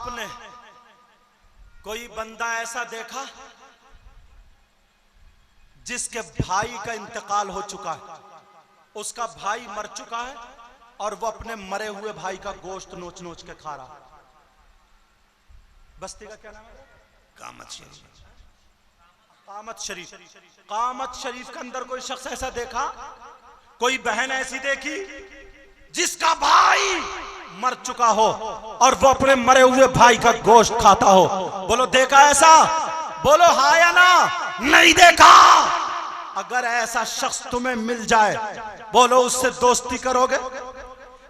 آپ نے کوئی بندہ ایسا دیکھا جس کے بھائی کا انتقال ہو چکا ہے، اس کا بھائی مر چکا ہے اور وہ اپنے مرے ہوئے بھائی کا گوشت نوچ نوچ کے کھا رہا؟ بستی کا کیا نام ہے؟ قامت شریف. قامت شریف. قامت شریف کے اندر کوئی شخص ایسا دیکھا، کوئی بہن ایسی دیکھی جس کا بھائی مر چکا ہو اور وہ اپنے مرے ہوئے بھائی کا گوشت کھاتا ہو؟ بولو دیکھا ایسا؟ بولو ہاں یا نا؟ نہیں دیکھا. اگر ایسا شخص تمہیں مل جائے، بولو اس سے دوستی کرو گے؟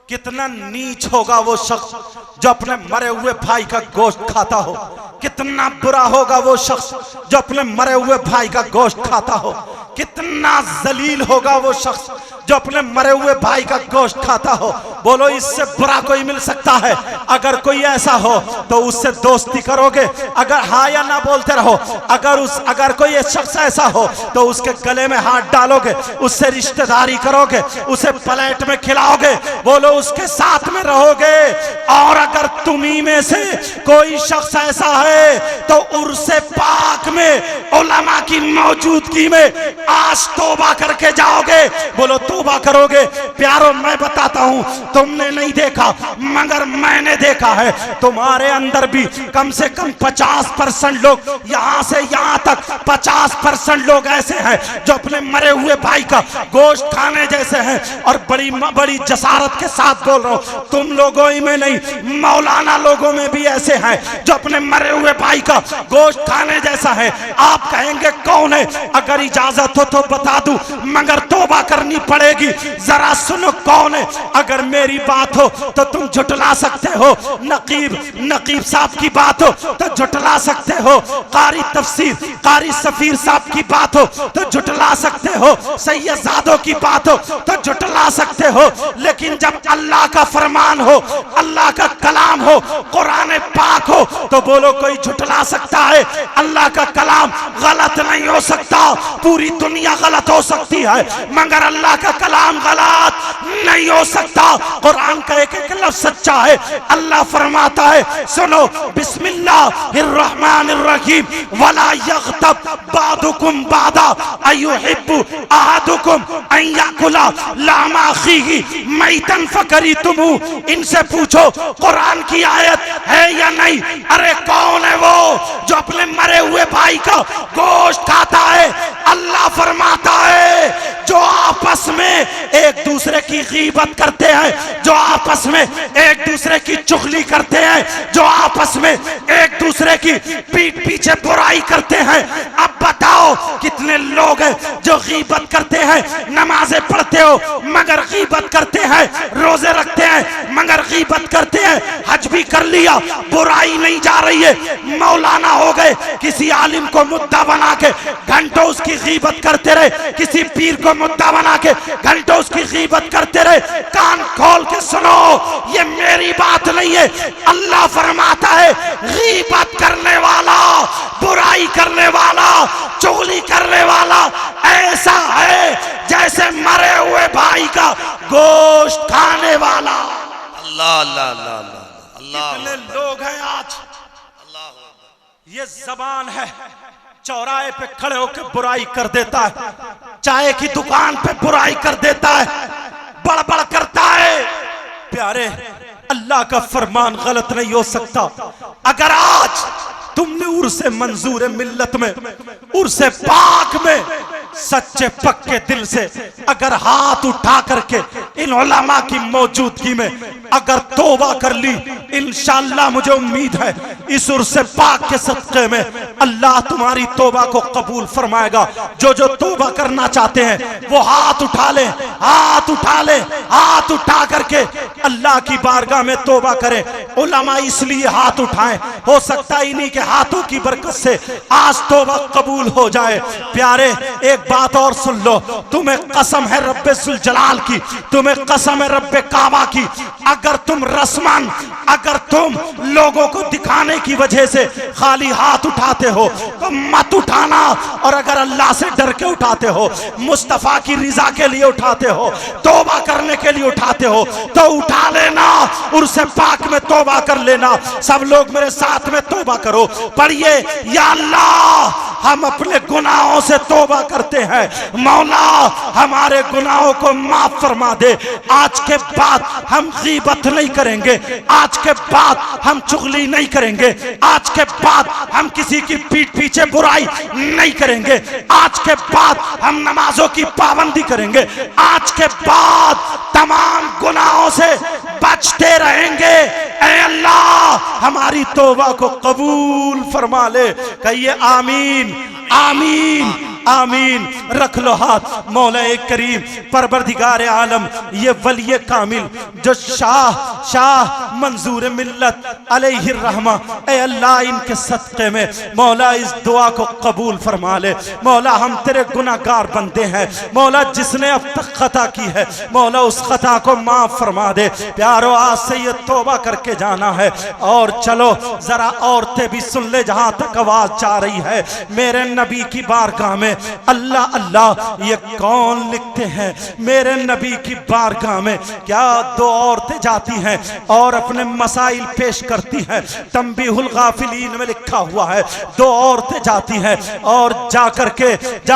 کتنا نیچ ہوگا وہ شخص جو اپنے مرے ہوئے بھائی کا گوشت کھاتا ہو. کتنا برا ہوگا وہ شخص جو اپنے مرے ہوئے بھائی کا گوشت کھاتا ہو. کتنا ذلیل ہوگا وہ شخص جو اپنے مرے ہوئے بھائی کا گوشت کھاتا ہو. بولو اس سے برا کوئی مل سکتا ہے؟ اگر کوئی ایسا ہو تو اس سے دوستی کرو گے؟ اگر ہاں یا نہ بولتے رہو. اگر کوئی شخص ایسا ہو تو اس کے گلے میں ہاتھ ڈالو گے، اس سے رشتہ داری کرو گے، اسے پلیٹ میں کھلاؤ گے، بولو اس کے ساتھ میں رہو گے. اور اگر تمہیں میں سے کوئی شخص ایسا ہے تو عرس پاک میں علماء کی موجودگی میں آج توبہ کر کے جاؤ گے. بولو توبہ کرو گے؟ پیارو میں بتاتا ہوں، تم نے نہیں دیکھا مگر میں نے دیکھا ہے. تمہارے اندر بھی کم سے کم 50% لوگ، یہاں سے یہاں تک 50% لوگ ایسے ہیں جو اپنے مرے ہوئے بھائی کا گوشت کھانے جیسے ہیں. اور بڑی جسارت کے ساتھ بول رہا ہوں، تم لوگوں ہی میں نہیں، مولانا لوگوں میں بھی ایسے ہیں جو اپنے مرے ہوئے بھائی کا گوشت کھانے جیسا ہے. آپ کہیں گے کون ہے؟ اگر اجازت ہو تو بتا دوں، مگر توبہ کرنی پڑے گی. ذرا سنو کون ہے. اگر میری بات ہو تو تم جھٹلا سکتے ہو، نقیب صاحب کی بات ہو تو جھٹلا سکتے ہو، قاری تفسیر قاری سفیر صاحب کی بات ہو تو جھٹلا سکتے ہو، سید زادوں کی بات ہو تو جھٹلا سکتے ہو. لیکن جب اللہ کا فرمان ہو، اللہ کا کلام ہو، قرآن پاک ہو تو بولو کوئی جھٹلا سکتا ہے؟ اللہ کا کلام غلط نہیں ہو سکتا. پوری دنیا غلط ہو سکتی ہے مگر اللہ کا کلام غلط نہیں ہو سکتا. قرآن کا ایک ایک لفظ سچا ہے. اللہ فرماتا ہے، سنو، بسم اللہ الرحمن الرحیم، وَلَا يَغْتَبْ بَعْضُكُمْ بَعْضًا أَيُحِبُّ أَحَدُكُمْ أَن يَأْكُلَ لَحْمَ أَخِيهِ مَيْتًا فَكَرِهْتُمُوهُ. ان سے پوچھو قرآن کی آیت ہے یا نہیں؟ ارے کون ہے وہ جو اپنے مرے ہوئے بھائی کا گوشت کھاتا ہے؟ اللہ فرماتا ہے جو آپس میں ایک دوسرے کی غیبت کرتے ہیں، جو آپس میں ایک دوسرے کی چغلی کرتے ہیں، جو آپس میں ایک دوسرے کی پیٹ پیچھے برائی کرتے ہیں. اب بتاؤ کتنے لوگ ہیں جو غیبت کرتے ہیں؟ نمازیں پڑھتے ہو مگر غیبت کرتے ہیں، روزے رکھتے ہیں مگر غیبت کرتے ہیں، حج بھی کر لیا، برائی نہیں جا رہی ہے. مولانا ہو گئے، کسی عالم کو مدعا بنا کے گھنٹوں اس کی غیبت کرتے رہے، کسی پیر کو مدعا بنا کے گھنٹوں اس کی غیبت کرتے رہے. کان کھول کے سنو، یہ میری بات نہیں ہے. اللہ فرماتا ہے غیبت کرنے والا، برائی کرنے والا، چغلی کرنے والا ایسا ہے جیسے مرے ہوئے بھائی کا گوشت کھانے والا. اللہ اللہ اللہ اللہ اللہ. کتنے لوگ ہیں آج، یہ زبان ہے، چوراہے پہ کھڑے ہو کے برائی کر دیتا ہے، چائے کی دکان پہ برائی کر دیتا ہے، بڑبڑ کرتا ہے. پیارے، اللہ کا فرمان غلط نہیں ہو سکتا. اگر آج تم نے عرس منظور ملت میں، عرس پاک میں سچے پکے دل سے اگر ہاتھ اٹھا کر کے ان علماء کی موجودگی میں اگر توبہ کر لی، انشاءاللہ مجھے امید ہے اس عرس پاک کے صدقے میں اللہ تمہاری توبہ کو قبول فرمائے گا. جو توبہ کرنا چاہتے ہیں وہ ہاتھ اٹھا لیں، ہاتھ اٹھا لیں، ہاتھ اٹھا کر کے اللہ کی بارگاہ میں توبہ کریں. علماء اس لیے ہاتھ اٹھائیں، ہو سکتا ہی نہیں کہ ہاتھوں کی برکت سے آج توبہ قبول ہو جائے. پیارے ایک بات اور سن لو، تمہیں قسم ہے رب ذوالجلال کی، تمہیں قسم ہے رب کعبہ کی، اگر تم رسمان، اگر تم لوگوں کو دکھانے کی وجہ سے خالی ہاتھ اٹھاتے ہو تو مت اٹھانا، اور اگر اللہ سے ڈر کے اٹھاتے ہو، مصطفیٰ کی رضا کے لیے اٹھاتے ہو، توبہ کرنے کے لیے اٹھاتے ہو تو اٹھا لینا، عرس پاک میں توبہ کر لینا۔ سب لوگ میرے ساتھ میں توبہ کرو، پڑھیے یا اللہ ہم اپنے گناہوں سے توبہ کرتے ہیں، مولا ہمارے گناہوں کو معاف فرما دے، آج کے بعد ہم غیبت نہیں کریں گے، آج کے بعد ہم چغلی نہیں کریں گے، آج کے بعد ہم کسی کی پیٹھ پیچھے برائی نہیں کریں گے، آج کے بعد ہم نمازوں کی پابندی کریں گے، آج کے بعد تمام گناہوں سے بچتے رہیں گے۔ اے اللہ ہماری توبہ کو قبول فرما لے، کہیے آمین آمین آمین۔ رکھ لو ہاتھ۔ مولا کریم پروردگار عالم، یہ ولی کامل جو شاہ منظور ملت علیہ الرحمہ، اے اللہ ان کے صدقے میں مولا اس دعا کو قبول فرما لے۔ مولا ہم تیرے گناہگار بندے ہیں، مولا جس نے اب تک خطا کی ہے مولا اس خطا کو معاف فرما دے۔ پیارو آج سے یہ توبہ کر کے جانا ہے، اور چلو ذرا عورتیں بھی سن لے جہاں تک آواز جا رہی ہے۔ میرے نبی کی بارگاہ میں اللہ اللہ یہ کون لکھتے ہیں؟ میرے نبی کی بارگاہ میں کیا دو عورتیں جاتی ہیں اور اپنے مسائل پیش کرتی ہیں۔ تنبیہ الغافلین میں لکھا ہوا ہے، دو عورتیں جاتی ہیں اور جا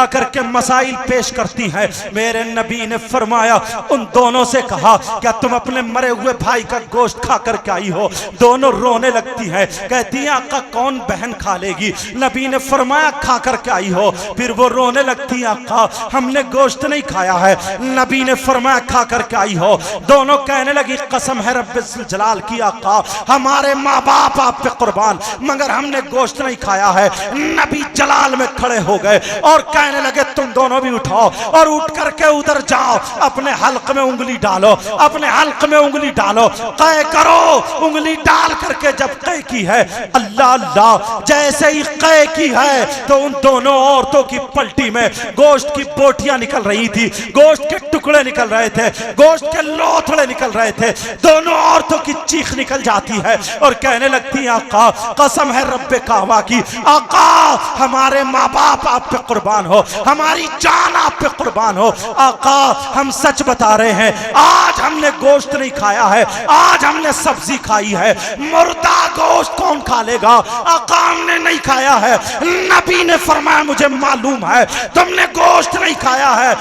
کر کے مسائل پیش کرتی ہیں۔ میرے نبی نے فرمایا، ان دونوں سے کہا کیا تم اپنے مرے ہوئے بھائی کا گوشت کھا کر کے آئی ہو؟ دونوں رونے لگتی ہیں، کہتی ہیں آقا کون بہن کھا لے گی؟ نبی نے فرمایا کھا کر کے آئی ہو؟ پھر وہ رونے لگتی ہیں، آقا ہم نے گوشت نہیں کھایا ہے۔ نبی نے فرمایا کھا کر کے آئی ہو؟ دونوں کہنے لگی قسم ہے رب الجلال کی آقا ہمارے ماں باپ آپ پہ قربان، مگر ہم نے گوشت نہیں کھایا ہے۔ نبی جلال میں کھڑے ہو گئے اور کہنے لگے تم دونوں بھی اٹھاؤ اور اٹھ کر کے ادھر جاؤ، اپنے حلق میں انگلی ڈالو، اپنے حلق میں انگلی ڈالو، قے کرو۔ انگلی ڈال کر کے جب قے کی ہے، اللہ اللہ جیسے ہی قے کی ہے تو ان دونوں عورتوں کی پلٹی میں گوشت کی بوٹیاں نکل رہی تھی، گوشت کے ٹکڑے نکل رہے تھے، گوشت کے لوتھڑے نکل رہے تھے۔ دونوں عورتوں کی چیخ نکل جاتی ہے اور کہنے لگتی ہیں آقا قسم ہے رب کعبہ کی آقا ہمارے ماں باپ آپ پہ قربان ہو، ہماری جان آپ پہ قربان ہو، آقا ہم سچ بتا رہے ہیں، آج ہم نے گوشت نہیں کھایا ہے، آج ہم نے سبزی کھائی ہے، مردہ گوشت کون کھا لے گا؟ آقا ہم نے نہیں کھایا ہے۔ نبی نے فرمایا مجھے معلوم ہے تم نے گوشت نہیں کھایا ہے،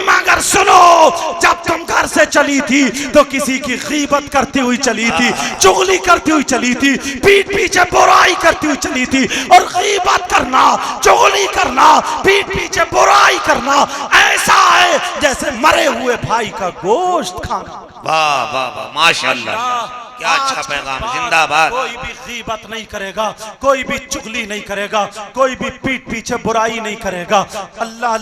مگر سنو جب تم گھر سے چلی تھی تو کسی کی غیبت کرتی ہوئی چلی تھی، چغلی کرتی ہوئی چلی تھی، پیٹھ پیچھے برائی کرتی ہوئی چلی تھی، اور غیبت کرنا، چغلی کرنا، پیٹھ پیچھے برائی کرنا ایسا ہے جیسے مرے ہوئے بھائی کا گوشت کھانا۔ واہ واہ واہ ماشاءاللہ، کیا اچھا پیغام، زندہ باد۔ کوئی بھی غیبت نہیں کرے گا، کوئی بھی چغلی نہیں کرے گا، کوئی بھی پیٹھ پیچھے برائی نہیں کرے گا۔ اللہ